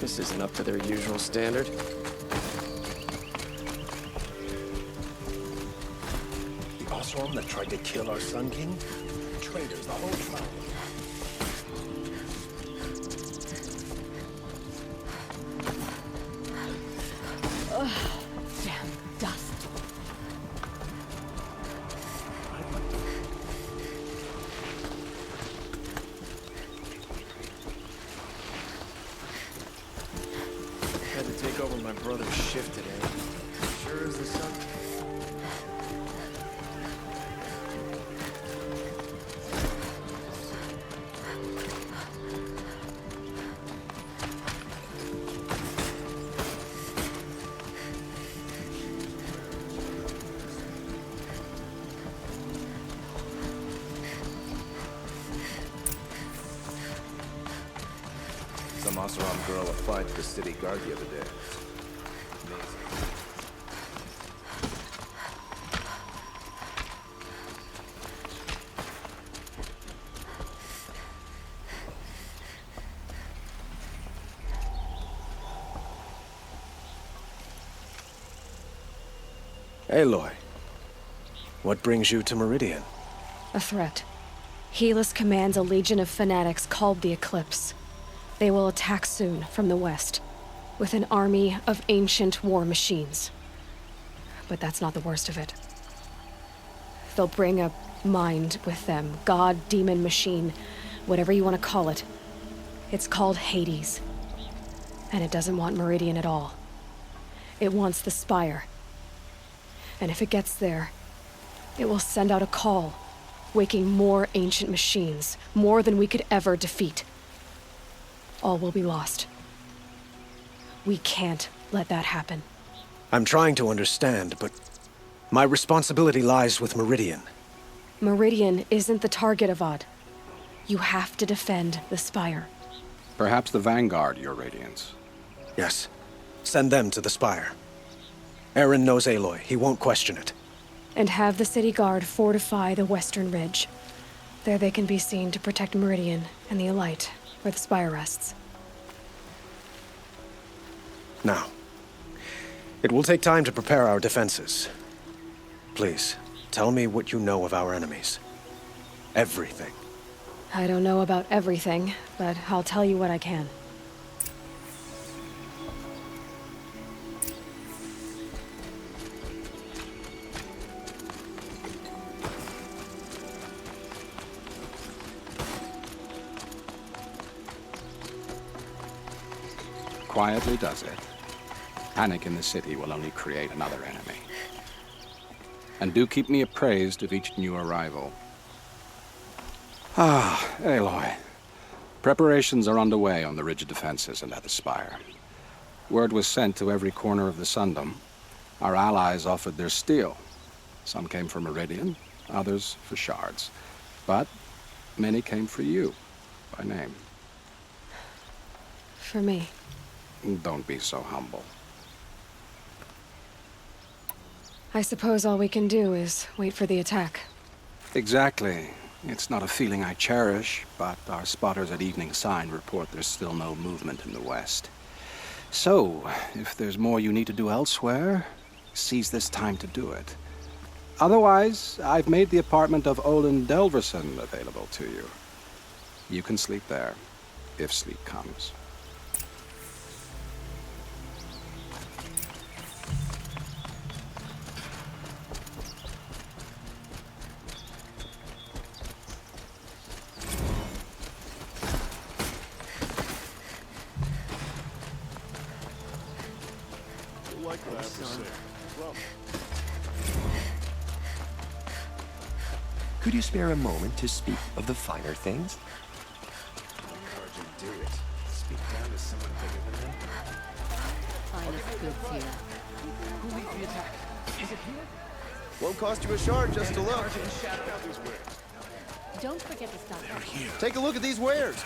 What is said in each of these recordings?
This isn't up to their usual standard. The Osram that tried to kill our Sun King? Traitors, the whole tribe. Damn dust. Had to take over my brother's shift today. Sure is the sun. Some Osram girl applied to the city guard the other day. Amazing. Aloy, what brings you to Meridian? A threat. Helis commands a legion of fanatics called the Eclipse. They will attack soon from the west, with an army of ancient war machines. But that's not the worst of it. They'll bring a mind with them, god, demon, machine, whatever you want to call it. It's called Hades. And it doesn't want Meridian at all. It wants the Spire. And if it gets there, it will send out a call, waking more ancient machines, more than we could ever defeat. All will be lost. We can't let that happen. I'm trying to understand, but my responsibility lies with Meridian. Meridian isn't the target, Avad. You have to defend the Spire. Perhaps the Vanguard, Your Radiance. Yes. Send them to the Spire. Aaron knows Aloy. He won't question it. And have the city guard fortify the western ridge. There they can be seen to protect Meridian and the Elite, where the Spire rests. Now, it will take time to prepare our defenses. Please, tell me what you know of our enemies. Everything. I don't know about everything, but I'll tell you what I can. Quietly does it. Panic in the city will only create another enemy. And do keep me appraised of each new arrival. Ah, Aloy. Preparations are underway on the ridge defenses and at the Spire. Word was sent to every corner of the Sundom. Our allies offered their steel. Some came for Meridian, others for shards. But many came for you, by name. For me. Don't be so humble. I suppose all we can do is wait for the attack. Exactly. It's not a feeling I cherish, but our spotters at Evening Sign report there's still no movement in the west. So, if there's more you need to do elsewhere, seize this time to do it. Otherwise, I've made the apartment of Olin Delverson available to you. You can sleep there, if sleep comes. Could you spare a moment to speak of the finer things? Do it. Speak down to someone bigger than them. Finest goods here. Who leads the attack? Is it here? Won't cost you a shard just to look. Don't forget to stop. They're here. Take a look at these wares.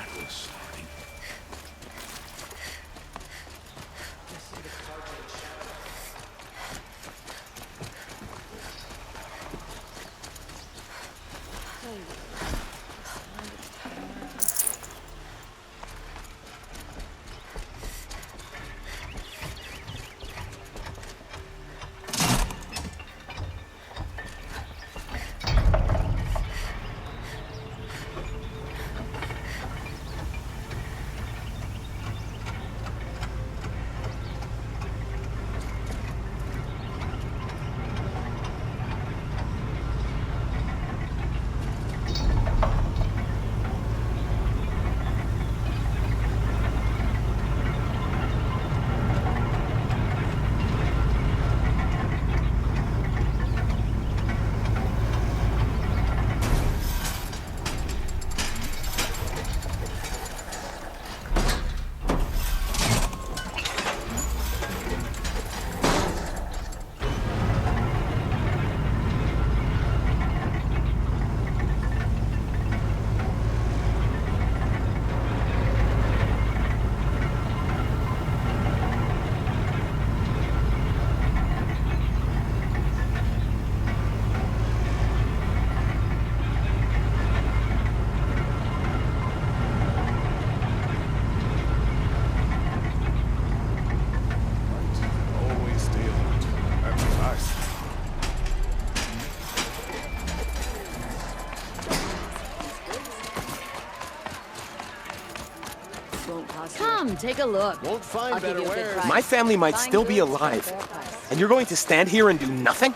Come, take a look. Won't find I'll give better you a good wares. price. My family might Fine still be goods, alive, fair price. and you're going to stand here and do nothing?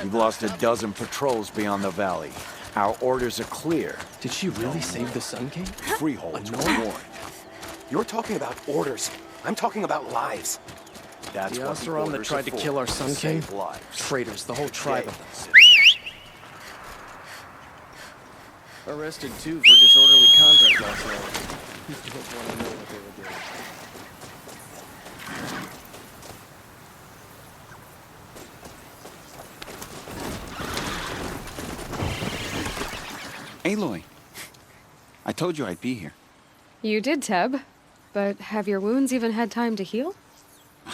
You've lost a dozen patrols beyond the valley. Our orders are clear. Did she really save the Sun King? Freeholds were warned. You're talking about orders. I'm talking about lives. That's The what the Oseram that orders tried are to for, kill our Sun King? save lives. Traitors, the whole tribe of them. Arrested too for disorderly conduct last night. You don't want to know what they were doing. Aloy, I told you I'd be here. You did, Teb. But have your wounds even had time to heal?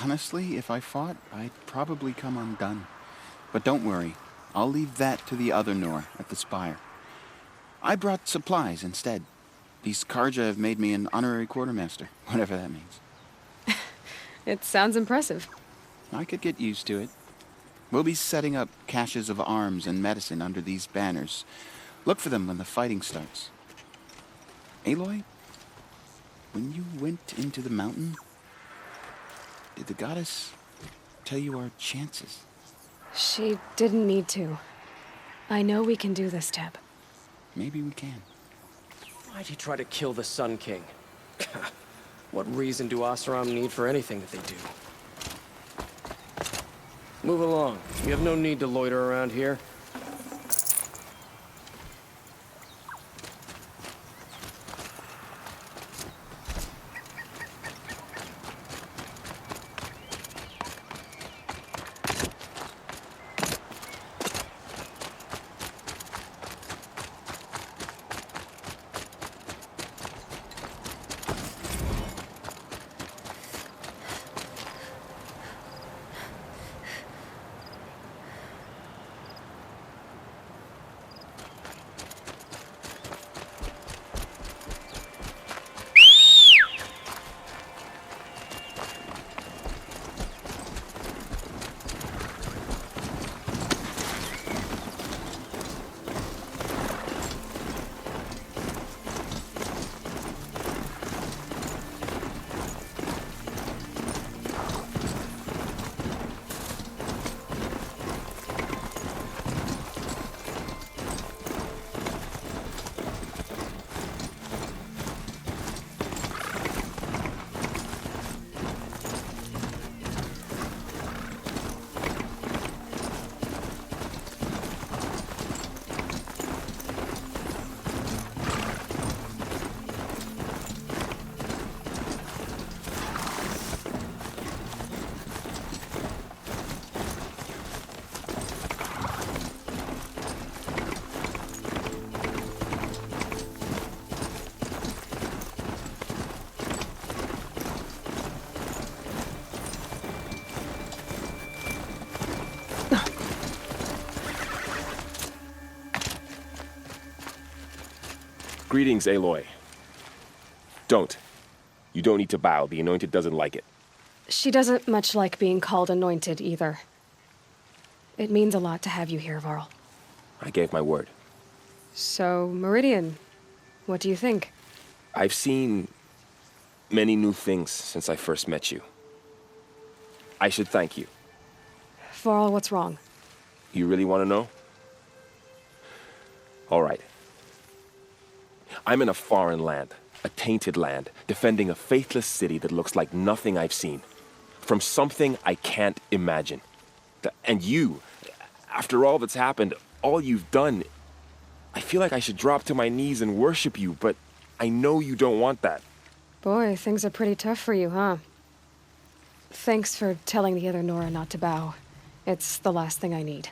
Honestly, if I fought, I'd probably come undone. But don't worry, I'll leave that to the other Nor at the Spire. I brought supplies instead. These Karja have made me an honorary quartermaster, whatever that means. It sounds impressive. I could get used to it. We'll be setting up caches of arms and medicine under these banners. Look for them when the fighting starts. Aloy, when you went into the mountain, did the goddess tell you our chances? She didn't need to. I know we can do this, Teb. Maybe we can. Why'd you try to kill the Sun King? What reason do Oseram need for anything that they do? Move along. We have no need to loiter around here. Greetings, Aloy. Don't. You don't need to bow. The Anointed doesn't like it. She doesn't much like being called anointed either. It means a lot to have you here, Varl. I gave my word. So, Meridian, what do you think? I've seen many new things since I first met you. I should thank you. Varl, what's wrong? You really want to know? All right. I'm in a foreign land, a tainted land, defending a faithless city that looks like nothing I've seen. From something I can't imagine. And you, after all that's happened, all you've done, I feel like I should drop to my knees and worship you, but I know you don't want that. Boy, things are pretty tough for you, huh? Thanks for telling the other Nora not to bow. It's the last thing I need.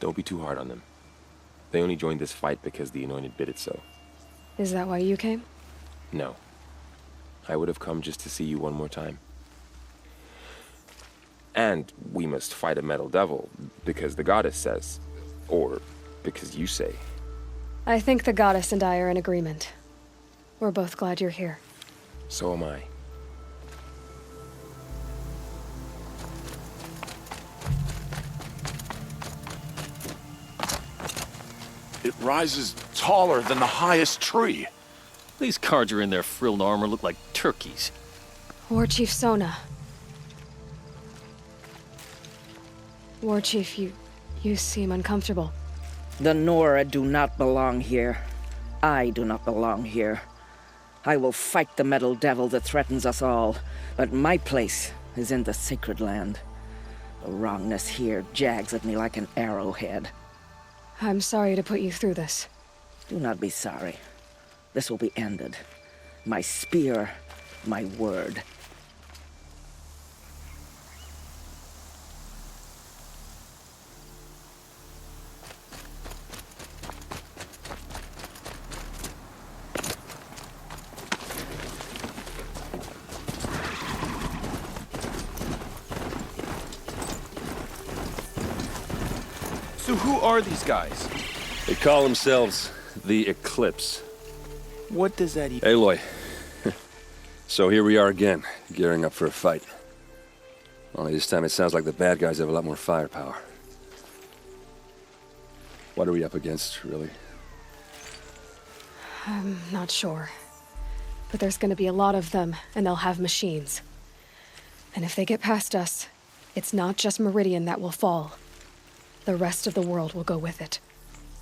Don't be too hard on them. They only joined this fight because the Anointed bid it so. Is that why you came? No. I would have come just to see you one more time. And we must fight a metal devil, because the goddess says. Or because you say. I think the goddess and I are in agreement. We're both glad you're here. So am I. It rises taller than the highest tree. These cards are in their frilled armor look like turkeys. War Chief Sona. War Chief, you seem uncomfortable. The Nora do not belong here. I do not belong here. I will fight the metal devil that threatens us all, but my place is in the sacred land. The wrongness here jags at me like an arrowhead. I'm sorry to put you through this. Do not be sorry. This will be ended. My spear, my word. So who are these guys? They call themselves the Eclipse. What does that even... Aloy. So here we are again, gearing up for a fight. Only this time it sounds like the bad guys have a lot more firepower. What are we up against, really? I'm not sure. But there's gonna be a lot of them, and they'll have machines. And if they get past us, it's not just Meridian that will fall. The rest of the world will go with it.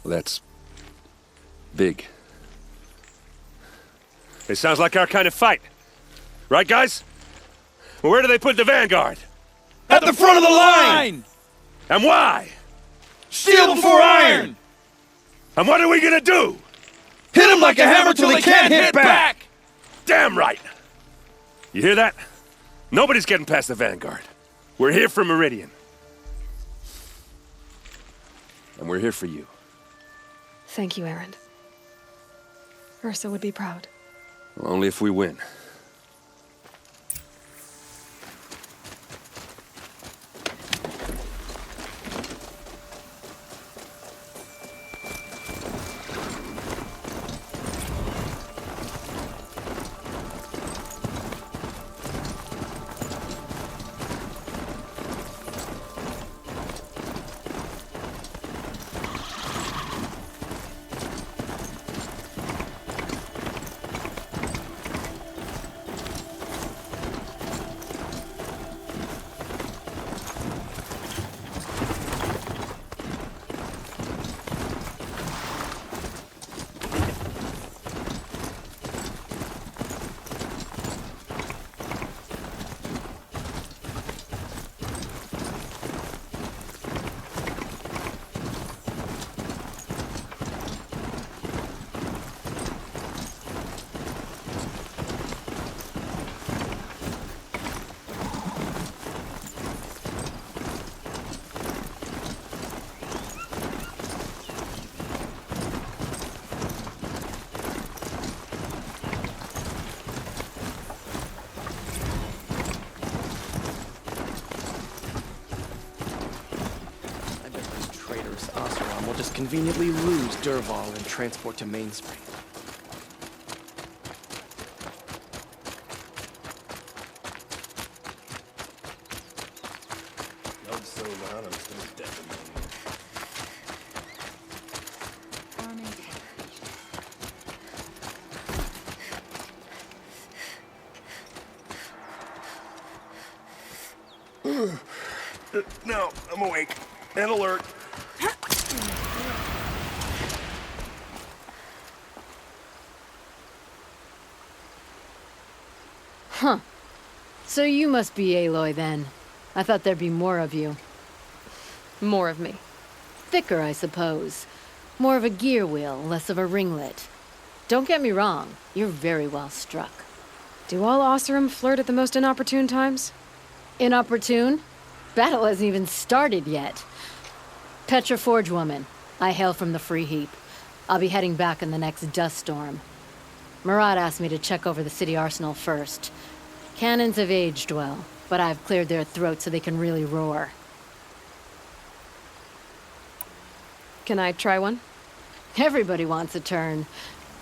Well, that's... big. It sounds like our kind of fight. Right, guys? Well, where do they put the Vanguard? At the front of the line! And why? Steel before iron! And what are we gonna do? Hit them like a hammer till they can't hit back! Damn right! You hear that? Nobody's getting past the Vanguard. We're here for Meridian. And we're here for you. Thank you, Erend. Ursa would be proud. Well, only if we win. We'll just conveniently lose Derval and transport to Mainspring. Not so loud, I'm still deafening. No, I'm awake and alert. Huh. So you must be Aloy, then. I thought there'd be more of you. More of me. Thicker, I suppose. More of a gear wheel, less of a ringlet. Don't get me wrong, you're very well struck. Do all Oseram flirt at the most inopportune times? Inopportune? Battle hasn't even started yet. Petra Forge woman. I hail from the Free Heap. I'll be heading back in the next dust storm. Murad asked me to check over the city arsenal first. Cannons have aged well, but I've cleared their throats so they can really roar. Can I try one? Everybody wants a turn.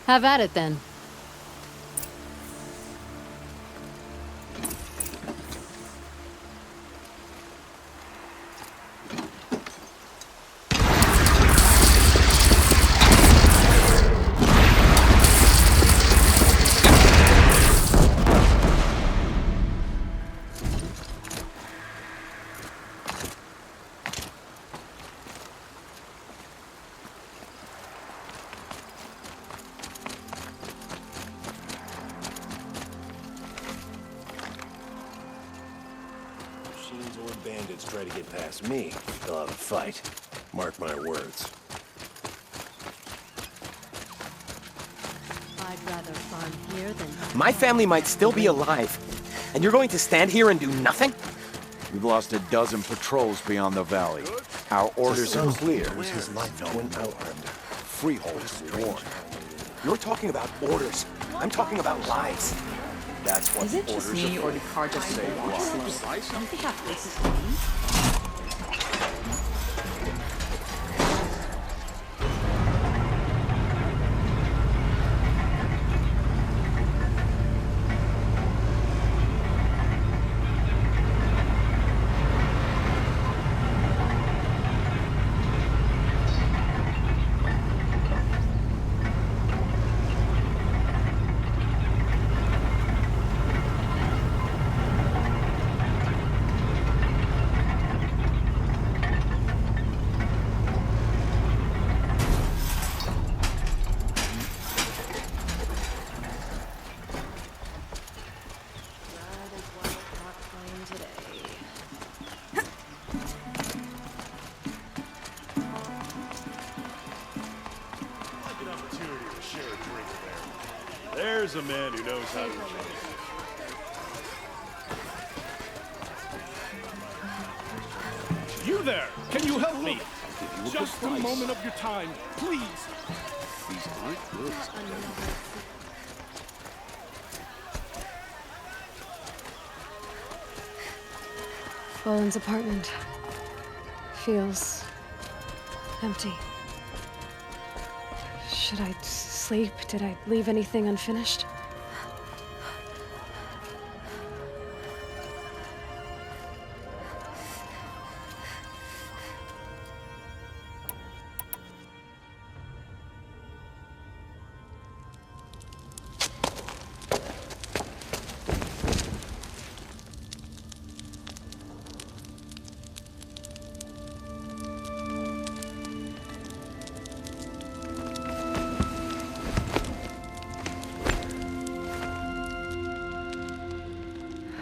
Have at it, then. bandits try to get past me, they'll have a fight. Mark my words. I'd rather farm here than... My family might still be alive, and you're going to stand here and do nothing? We've lost a dozen patrols beyond the valley. Our orders are clear. Was his life went out under. Freeholders warned. You're talking about orders. I'm talking about lives. That's what Is it orders just me, are or for. did Car just Save walk lives. slow? Don't they have places to be? There's a man who knows how to chase. You there! Can you help me? Just a moment of your time, please! These aren't good. Boland's apartment feels empty. Should I sleep? Did I leave anything unfinished?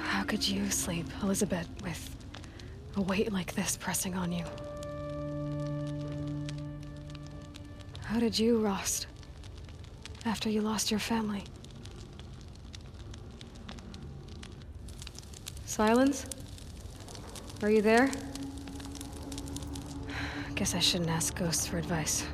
How could you sleep, Elizabeth, with a weight like this pressing on you? How did you, Rost, after you lost your family? Silence? Are you there? Guess I shouldn't ask ghosts for advice.